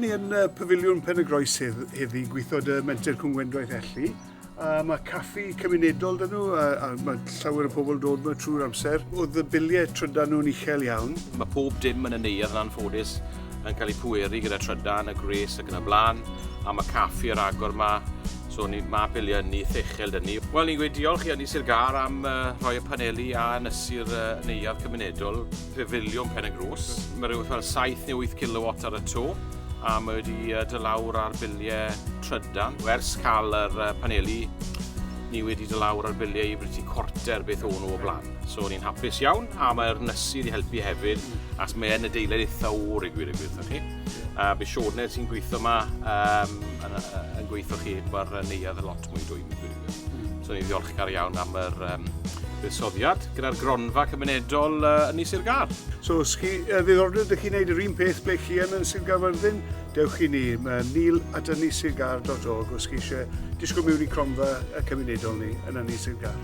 Ni yn Pafiliwn Penygroes heddi gweithio dy Menter Cwm Gwendraeth Elli. Mae caffi cymunedol dyn nhw, a mae llawer o pobl dod yma trwy'r amser. Oedd y biliau trydan nhw'n uchel iawn. Mae pob dim yn y neuadd yn anffodus yn cael ei pweru gyda trydan, y gres ac yn y blaen, a mae caffi yr agor yma, so mae biliau yn eitha uchel dyn ni. Wel, ni'n gweud diolch i Ynys Sirgar am rhoi y paneli a ynysu'r neuadd cymunedol, Pafiliwn Penygroes. Mae rhywbeth fel 7 neu 8 kilowatt ar y to, a mae wedi dod lawr ar biliau trydan. Wers cael yr paneli, ni wedi dod lawr ar biliau i bryti cwarter beth o'n nhw o blaen. So ni'n hapus iawn, a mae'r nysu wedi helpu hefyd, as mae'n adeilad eitha o'r i gwir y gweithio chi. Be Sioned sy'n gweithio yma yn gweithio chi, mae'r neuadd y lot mwy dwym i gwir y gwir. So ni'n ddiolchgar iawn am yr buddsoddiad gyda'r gronfa cymunedol Ynys Sirgar. So, os chi ddiddordeb ydych chi'n gwneud yr un peth ble chi yn Sirgarfyrddin, dewch i ni, neil@ynyssirgar.org os chi eisiau disgwyl mewn i cronfa y cymunedol ni yn Ynys Sirgar.